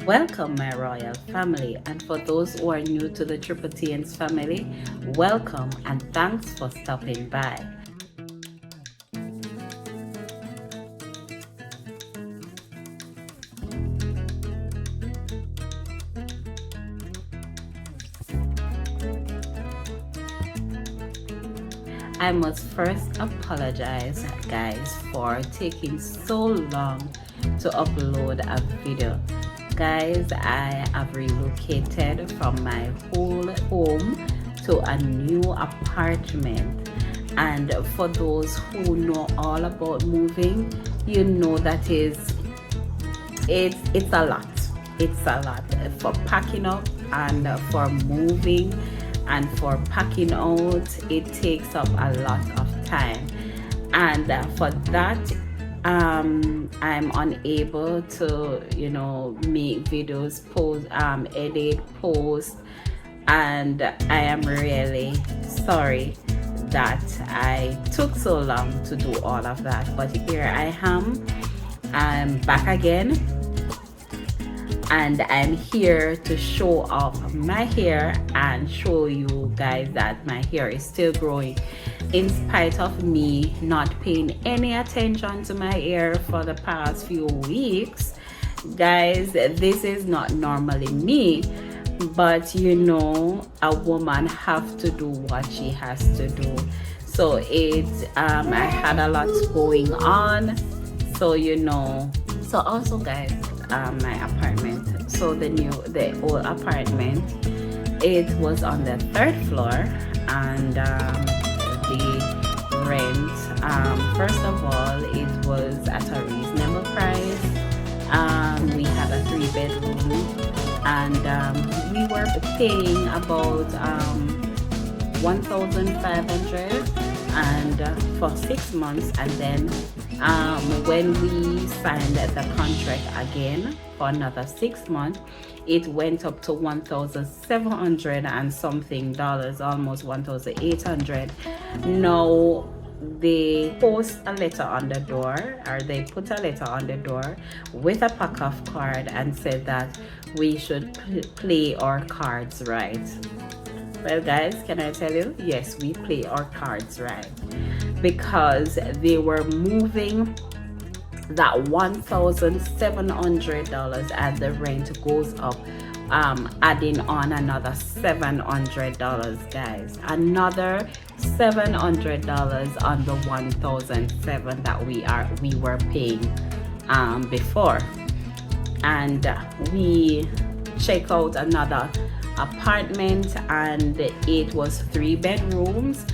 Welcome, my royal family, and for those who are new to the Triple TN's family, welcome and thanks for stopping by. I must first apologize, guys, for taking so long to upload a video. Guys, I have relocated from my whole home to a new apartment, and for those who know all about moving, you know that it's a lot. It's a lot for packing up and for moving and for packing out. It takes up a lot of time, and for that I'm unable to make videos, post, edit, post, and I am really sorry that I took so long to do all of that. But here I am. I'm back again, and I'm here to show off my hair and show you guys that my hair is still growing in spite of me not paying any attention to my hair for the past few weeks. Guys, this is not normally me, but a woman have to do what she has to do. So I had a lot going on, so so also, guys, my apartment, so the old apartment, it was on the 3rd floor, and the rent, first of all, it was at a reasonable price. We had a 3-bedroom, and we were paying about 1,500 and for 6 months, and then when we signed the contract again for another 6 months, it went up to 1,700 and something dollars, almost 1,800. Now they post a letter on the door, or they put a letter on the door with a pack of card and said that we should play our cards right. Well, guys, can I tell you? Yes, we play our cards right, because they were moving that $1,700 and the rent goes up, adding on another $700, guys, another $700 on the $1,700 that we were paying before. And we check out another apartment, and it was 3 bedrooms,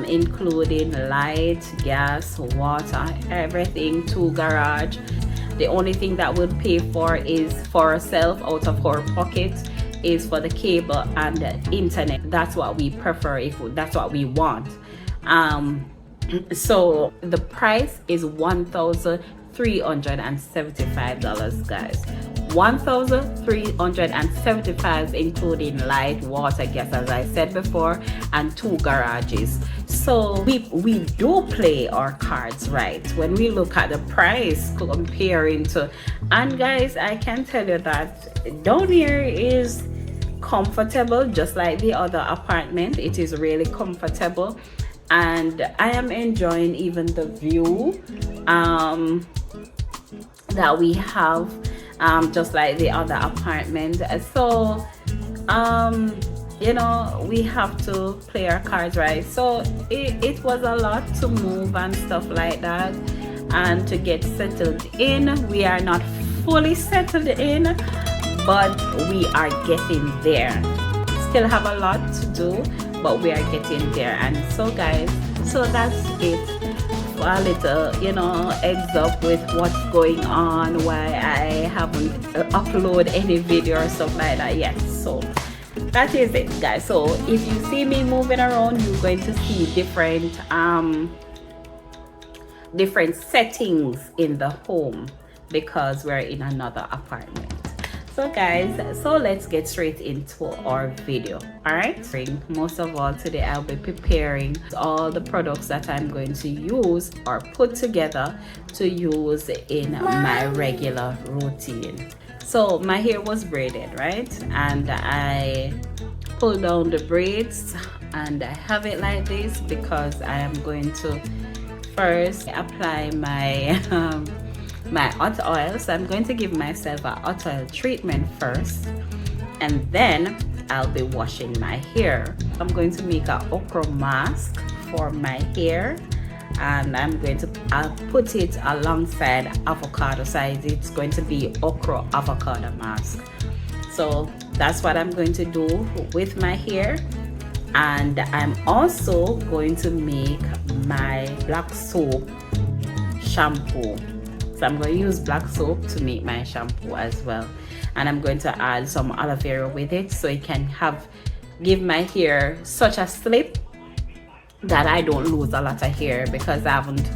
including light, gas, water, everything, 2 garage. The only thing that we'll pay for is for ourselves out of our pocket is for the cable and the internet. That's what we prefer, if that's what we want. So the price is $1,375, guys. $1,375, including light, water, gas, as I said before, and 2 garages. So we do play our cards right when we look at the price comparing to. And guys, I can tell you that down here is comfortable, just like the other apartment. It is really comfortable, and I am enjoying even the view that we have, just like the other apartment. So we have to play our cards right. So it was a lot to move and stuff like that, and to get settled in. We are not fully settled in, but we are getting there. Still have a lot to do, but we are getting there. And so, guys, so that's it. A little heads up with what's going on, why I haven't uploaded any video or stuff like that yet. So that is it, guys. So if you see me moving around, you're going to see different settings in the home, because we're in another apartment. So guys, so let's get straight into our video. All right, most of all today I'll be preparing all the products that I'm going to use or put together to use in my regular routine. So my hair was braided, right, and I pulled down the braids and I have it like this because I am going to first apply my my hot oil. So I'm going to give myself a hot oil treatment first, and then I'll be washing my hair. I'm going to make a okra mask for my hair, and I'll put it alongside avocado size. It's going to be okra avocado mask. So that's what I'm going to do with my hair. And I'm also going to make my black soap shampoo. So I'm going to use black soap to make my shampoo as well, and I'm going to add some aloe vera with it so it can give my hair such a slip that I don't lose a lot of hair, because I haven't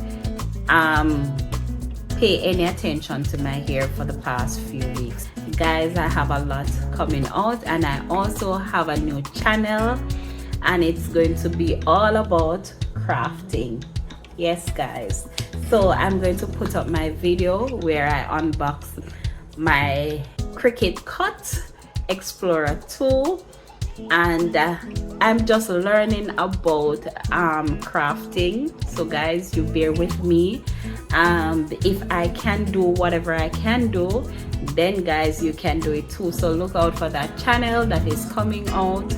paid any attention to my hair for the past few weeks. Guys, I have a lot coming out, and I also have a new channel, and it's going to be all about crafting. Yes guys, so I'm going to put up my video where I unbox my Cricut Cut Explorer tool, and I'm just learning about crafting. So guys, you bear with me. If I can do whatever I can do, then guys, you can do it too. So look out for that channel that is coming out,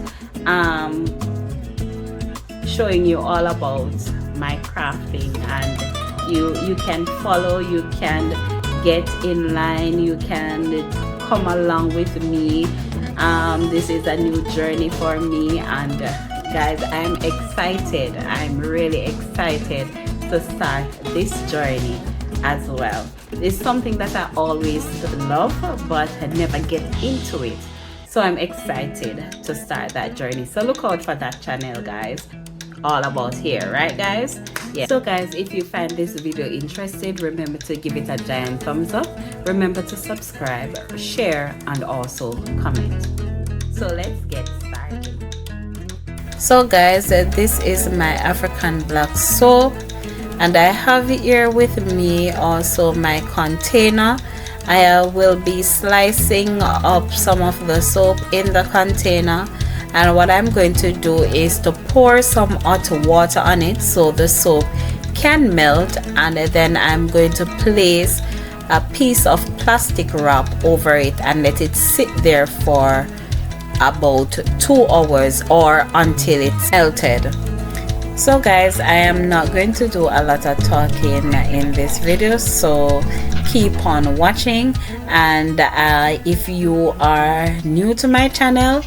showing you all about my crafting, and you can follow, you can get in line, you can come along with me. This is a new journey for me, and guys, I'm excited. I'm really excited to start this journey as well. It's something that I always love but I never get into it, so I'm excited to start that journey. So look out for that channel, guys. All about hair, right guys? Yeah. So guys, if you find this video interesting, remember to give it a giant thumbs up. Remember to subscribe, share, and also comment. So let's get started. So guys, this is my African black soap, and I have here with me also my container. I will be slicing up some of the soap in the container, and what I'm going to do is to pour some hot water on it so the soap can melt, and then I'm going to place a piece of plastic wrap over it and let it sit there for about 2 hours or until it's melted. So guys, I am not going to do a lot of talking in this video, so keep on watching. And if you are new to my channel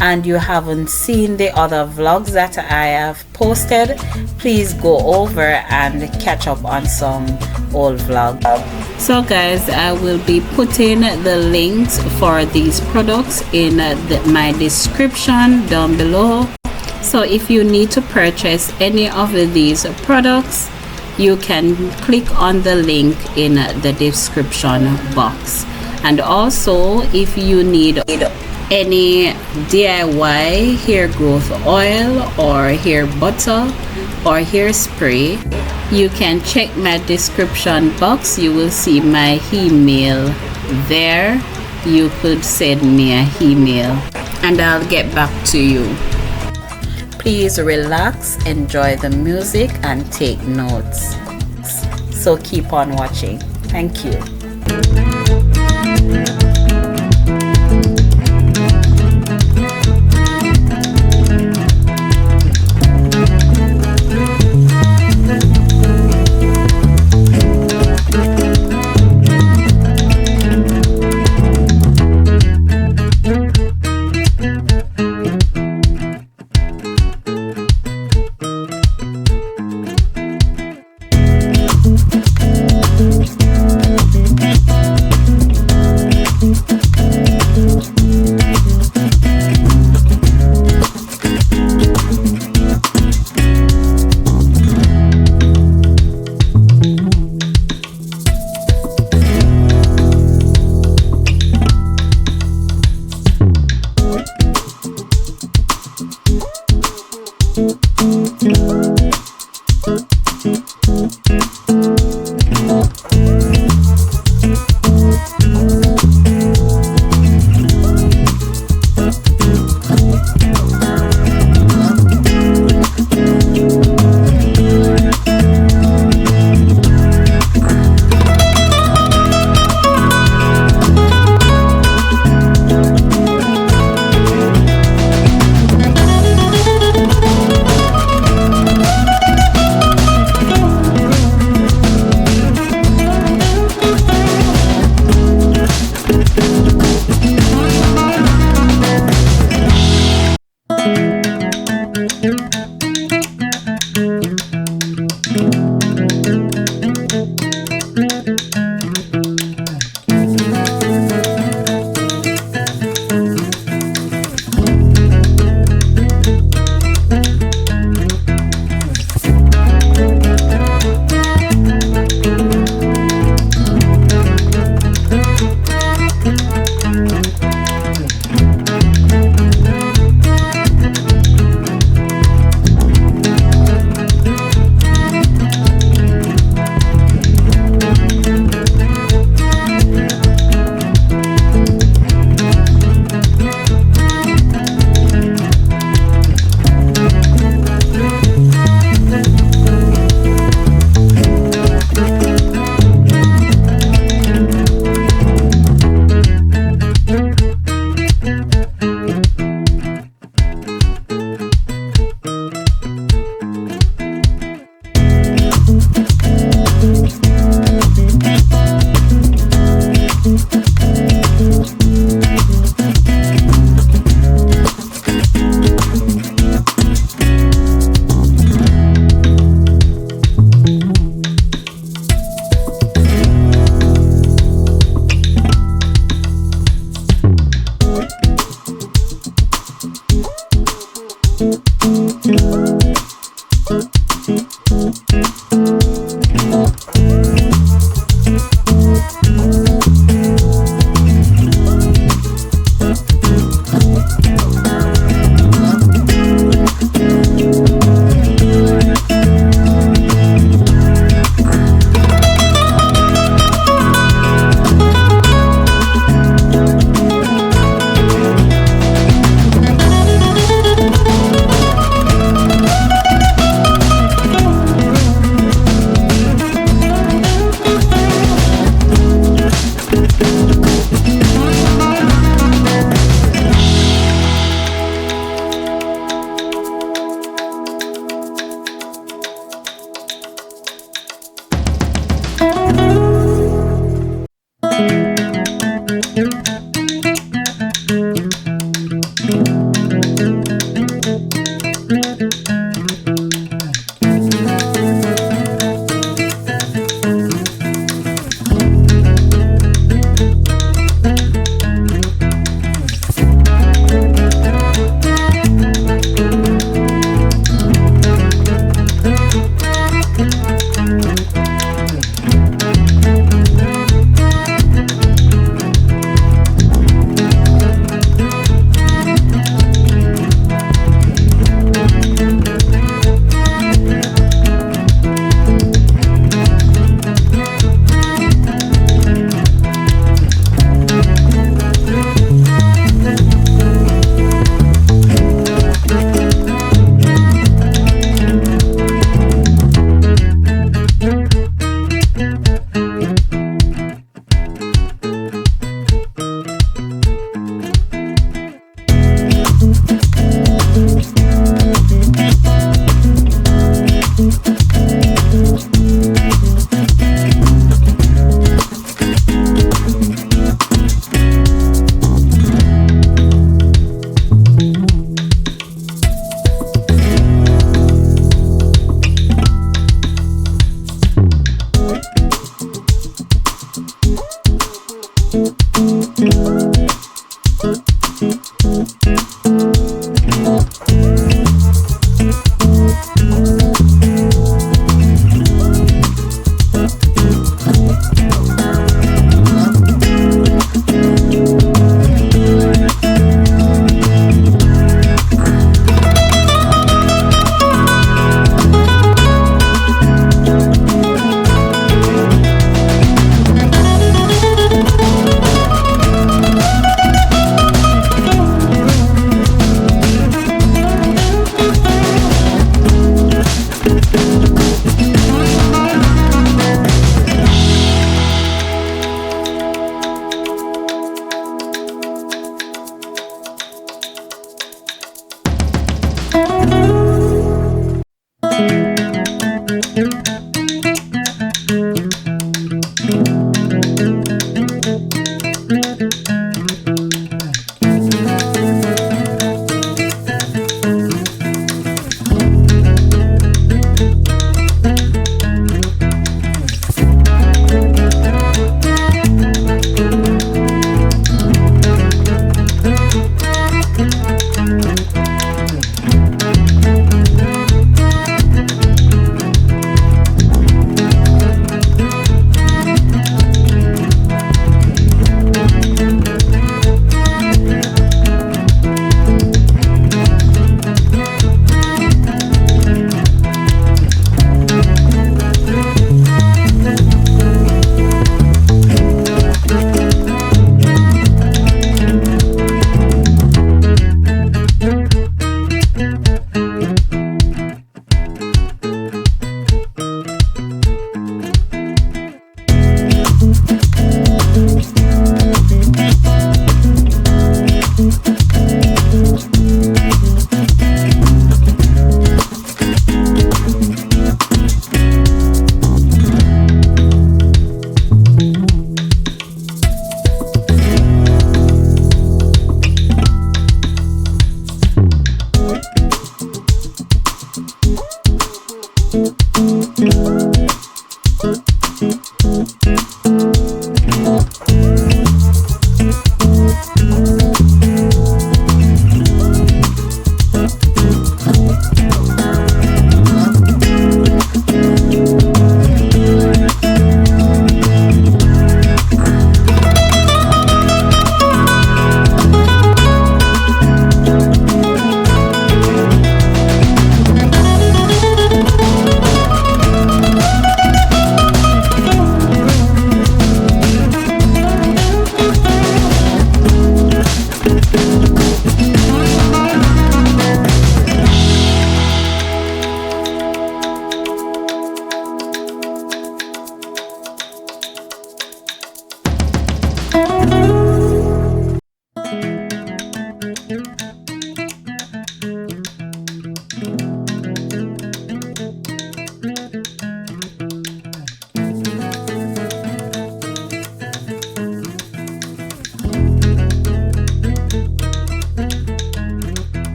and you haven't seen the other vlogs that I have posted, please go over and catch up on some old vlogs. So guys, I will be putting the links for these products in my description down below. So if you need to purchase any of these products, you can click on the link in the description box. And also, if you need any DIY hair growth oil or hair butter or hairspray, you can check my description box. You will see my email there. You could send me an email and I'll get back to you. Please relax, enjoy the music, and take notes. So keep on watching. Thank you.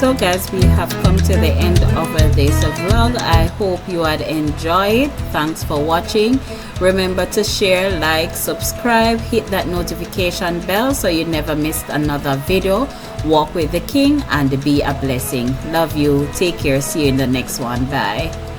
So guys, we have come to the end of this vlog. I hope you had enjoyed. Thanks for watching. Remember to share, like, subscribe, hit that notification bell so you never miss another video. Walk with the King and be a blessing. Love you. Take care. See you in the next one. Bye.